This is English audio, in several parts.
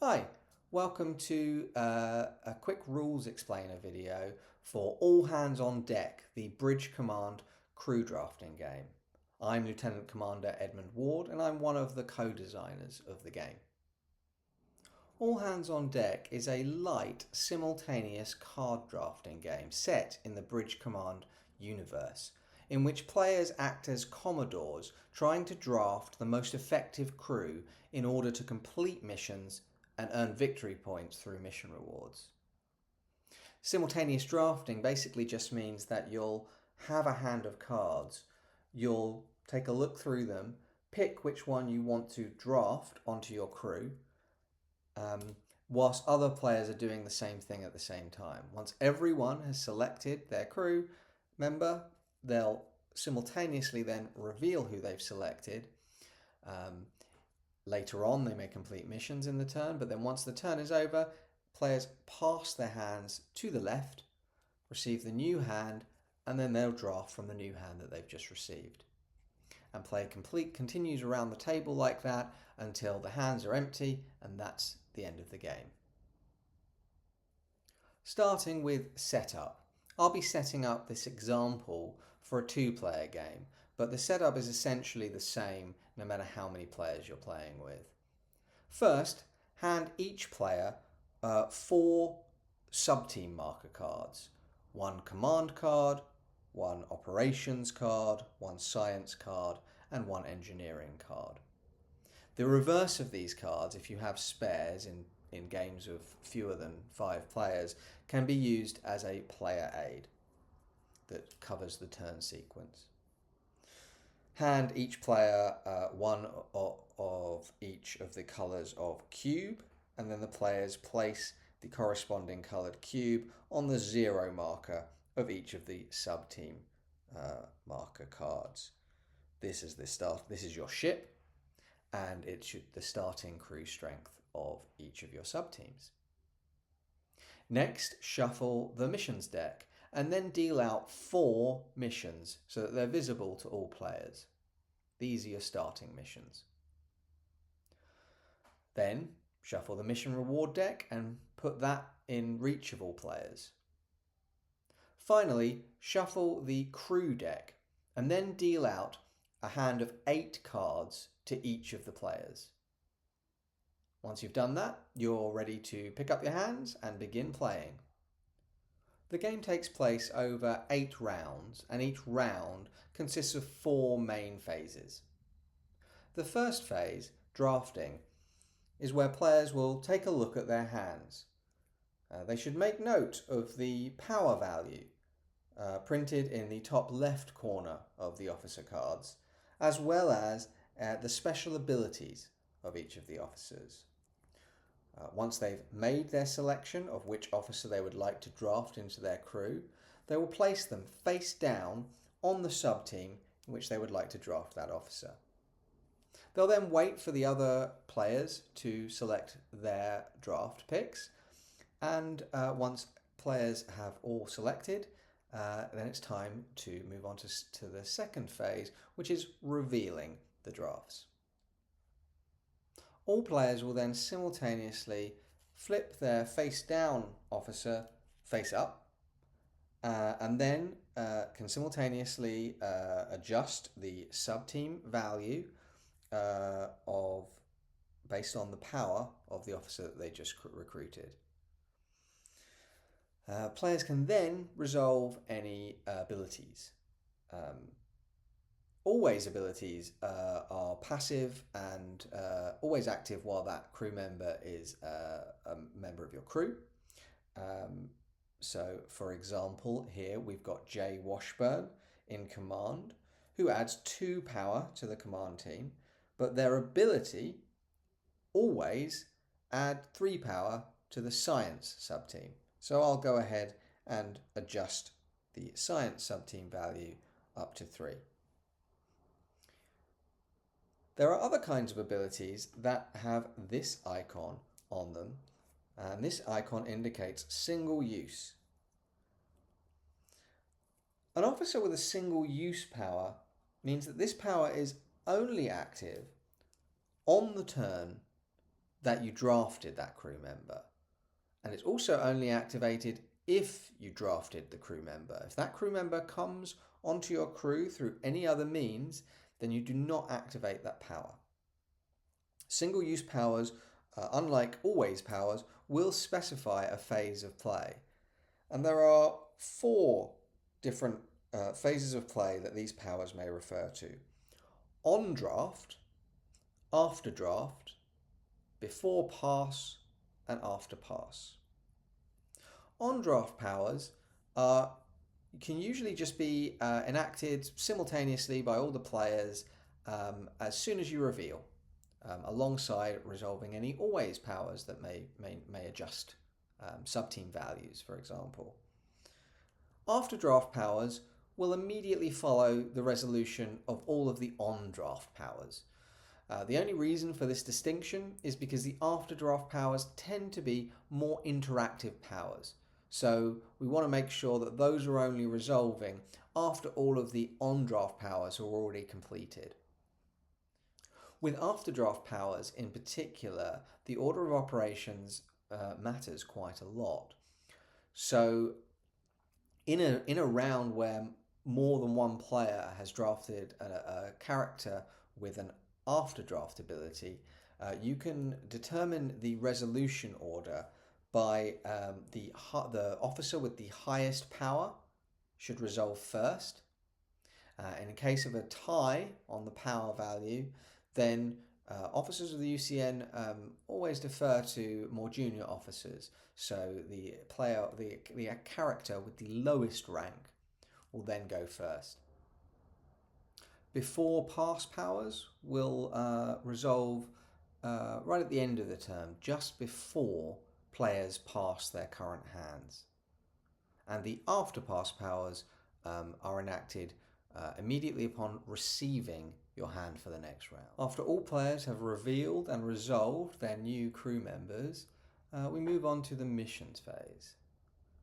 Hi, welcome to a quick rules explainer video for All Hands on Deck, the Bridge Command crew drafting game. I'm Lieutenant Commander Edmund Ward and I'm one of the co-designers of the game. All Hands on Deck is a light, simultaneous card drafting game set in the Bridge Command universe, in which players act as commodores trying to draft the most effective crew in order to complete missions and earn victory points through mission rewards. Simultaneous drafting basically just means that you'll have a hand of cards, you'll take a look through them, pick which one you want to draft onto your crew, whilst other players are doing the same thing at the same time. Once everyone has selected their crew member, they'll simultaneously then reveal who they've selected. Later on, they may complete missions in the turn, but then once the turn is over, players pass their hands to the left, receive the new hand, and then they'll draft from the new hand that they've just received. And play continues around the table like that until the hands are empty, and that's the end of the game. Starting with setup. I'll be setting up this example for a two-player game, but the setup is essentially the same no matter how many players you're playing with. First, hand each player 4 sub-team marker cards. 1 command card, 1 operations card, 1 science card, and 1 engineering card. The reverse of these cards, if you have spares in games of fewer than 5 players, can be used as a player aid that covers the turn sequence. Hand each player one of each of the colours of cube, and then the players place the corresponding coloured cube on the 0 marker of each of the sub-team marker cards. This is your ship, and it's the starting crew strength of each of your sub-teams. Next, shuffle the missions deck, and then deal out 4 missions so that they're visible to all players. These are your starting missions. Then shuffle the mission reward deck and put that in reach of all players. Finally, shuffle the crew deck and then deal out a hand of 8 cards to each of the players. Once you've done that, you're ready to pick up your hands and begin playing. The game takes place over 8 rounds, and each round consists of 4 main phases. The first phase, drafting, is where players will take a look at their hands. They should make note of the power value printed in the top left corner of the officer cards, as well as the special abilities of each of the officers. Once they've made their selection of which officer they would like to draft into their crew, they will place them face down on the sub-team in which they would like to draft that officer. They'll then wait for the other players to select their draft picks, and once players have all selected, then it's time to move on to the second phase, which is revealing the drafts. All players will then simultaneously flip their face down officer face up, and then can simultaneously adjust the sub-team value based on the power of the officer that they just recruited. Players can then resolve any abilities. Always abilities are passive and always active while that crew member is a member of your crew. So, for example, here we've got Jay Washburn in command, who adds 2 power to the command team, but their ability always add 3 power to the science sub-team. So I'll go ahead and adjust the science sub-team value up to 3. There are other kinds of abilities that have this icon on them, and this icon indicates single use. An officer with a single use power means that this power is only active on the turn that you drafted that crew member. And it's also only activated if you drafted the crew member. If that crew member comes onto your crew through any other means, then you do not activate that power. Single-use powers, unlike always powers, will specify a phase of play. And there are 4 different phases of play that these powers may refer to. On draft, after draft, before pass, and after pass. On draft powers can usually just be enacted simultaneously by all the players as soon as you reveal, alongside resolving any always powers that may adjust sub-team values, for example. After draft powers will immediately follow the resolution of all of the on-draft powers. The only reason for this distinction is because the after draft powers tend to be more interactive powers. So we want to make sure that those are only resolving after all of the on-draft powers are already completed. With after draft powers in particular, the order of operations matters quite a lot. So in a round where more than one player has drafted a character with an after draft ability, you can determine the resolution order by the officer with the highest power should resolve first. In case of a tie on the power value, then officers of the UCN always defer to more junior officers. So the character with the lowest rank will then go first. Before pass powers will resolve right at the end of the term, just before players pass their current hands. And the after pass powers are enacted immediately upon receiving your hand for the next round. After all players have revealed and resolved their new crew members, we move on to the missions phase.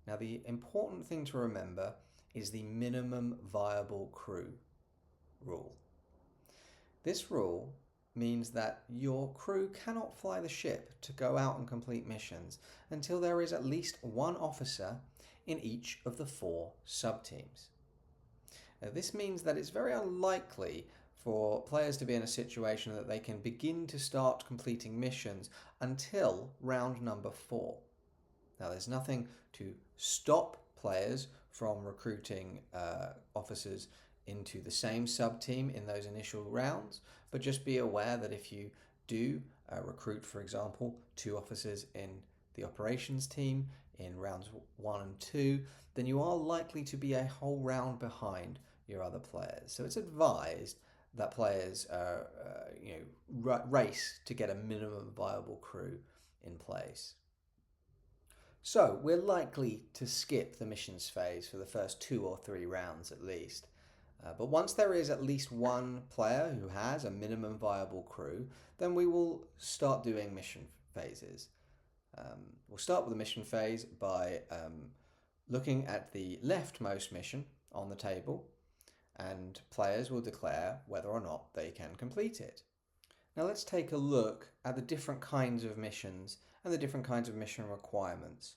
Now, the important thing to remember is the minimum viable crew rule. This rule means that your crew cannot fly the ship to go out and complete missions until there is at least one officer in each of the 4 sub-teams. This means that it's very unlikely for players to be in a situation that they can begin to start completing missions until round number 4. Now, there's nothing to stop players from recruiting officers into the same sub-team in those initial rounds, but just be aware that if you do recruit, for example, 2 officers in the operations team in rounds 1 and 2, then you are likely to be a whole round behind your other players. So it's advised that players race to get a minimum viable crew in place. So we're likely to skip the missions phase for the first 2 or 3 rounds at least. But once there is at least one player who has a minimum viable crew, then we will start doing mission phases. We'll start with the mission phase by looking at the leftmost mission on the table, and players will declare whether or not they can complete it. Now let's take a look at the different kinds of missions and the different kinds of mission requirements.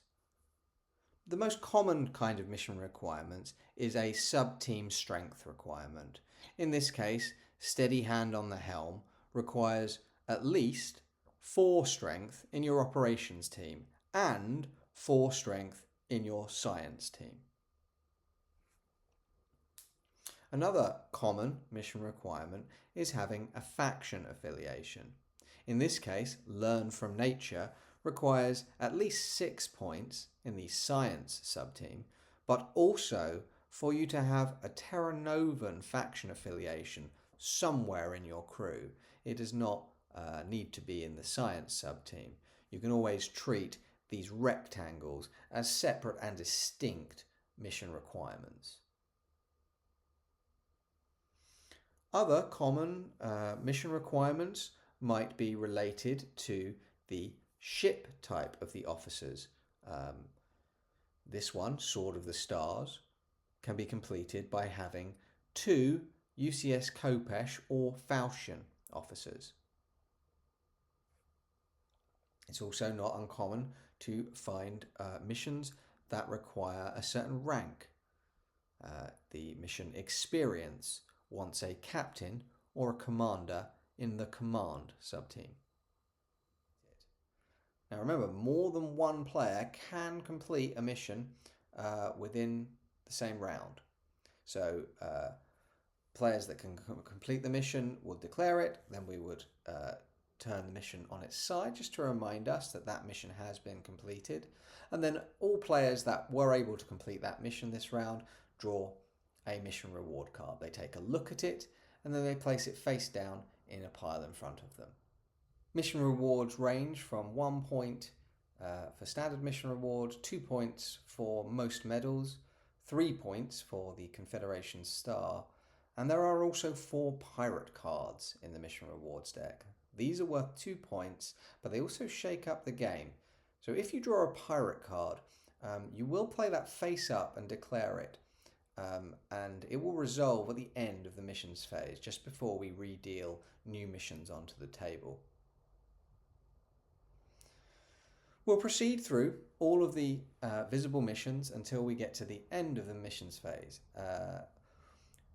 The most common kind of mission requirements is a sub-team strength requirement. In this case, steady hand on the helm requires at least 4 strength in your operations team and 4 strength in your science team. Another common mission requirement is having a faction affiliation. In this case, Learn from Nature requires at least 6 points in the science subteam, but also for you to have a Terra Novan faction affiliation somewhere in your crew. It does not need to be in the science subteam. You can always treat these rectangles as separate and distinct mission requirements. Other common mission requirements might be related to the ship type of the officers. This one, Sword of the Stars, can be completed by having 2 UCS Khopesh or Falchion officers. It's also not uncommon to find missions that require a certain rank. The mission experience wants a captain or a commander in the command subteam. Now remember, more than one player can complete a mission within the same round. So players that can complete the mission would declare it, then we would turn the mission on its side just to remind us that that mission has been completed. And then all players that were able to complete that mission this round draw a mission reward card. They take a look at it and then they place it face down in a pile in front of them. Mission rewards range from 1 point for standard mission reward, 2 points for most medals, 3 points for the Confederation Star, and there are also 4 pirate cards in the mission rewards deck. These are worth 2 points, but they also shake up the game. So if you draw a pirate card, you will play that face up and declare it. And it will resolve at the end of the missions phase, just before we redeal new missions onto the table. We'll proceed through all of the visible missions until we get to the end of the missions phase.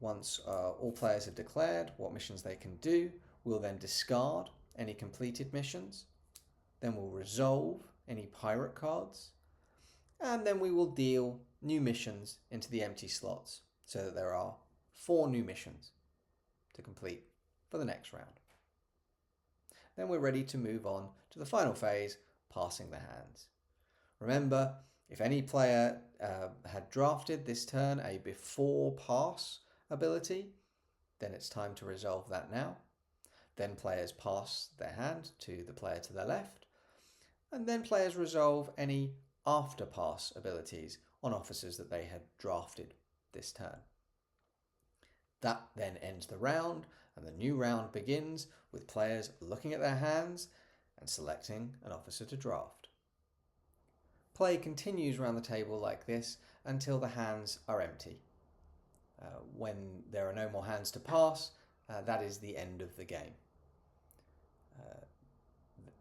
Once all players have declared what missions they can do, we'll then discard any completed missions. Then we'll resolve any pirate cards. And then we will deal new missions into the empty slots so that there are 4 new missions to complete for the next round. Then we're ready to move on to the final phase, passing the hands. Remember, if any player had drafted this turn a before pass ability, then it's time to resolve that now. Then players pass their hand to the player to their left, and then players resolve any after pass abilities on officers that they had drafted this turn. That then ends the round, and the new round begins with players looking at their hands and selecting an officer to draft. Play continues around the table like this until the hands are empty. When there are no more hands to pass, that is the end of the game.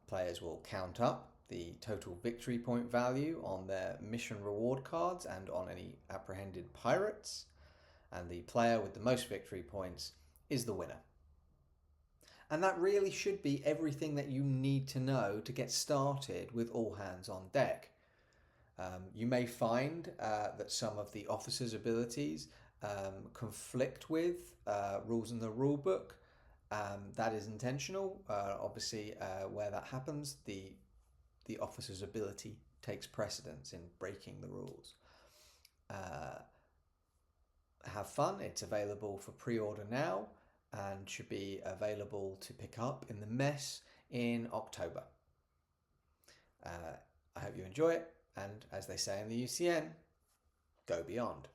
Players will count up the total victory point value on their mission reward cards and on any apprehended pirates, and the player with the most victory points is the winner. And that really should be everything that you need to know to get started with all hands on deck. You may find that some of the officers' abilities conflict with rules in the rulebook. That is intentional. Obviously, where that happens, the officer's ability takes precedence in breaking the rules. Have fun. It's available for pre-order now and should be available to pick up in the mess in October. I hope you enjoy it, and as they say in the UCN, go beyond.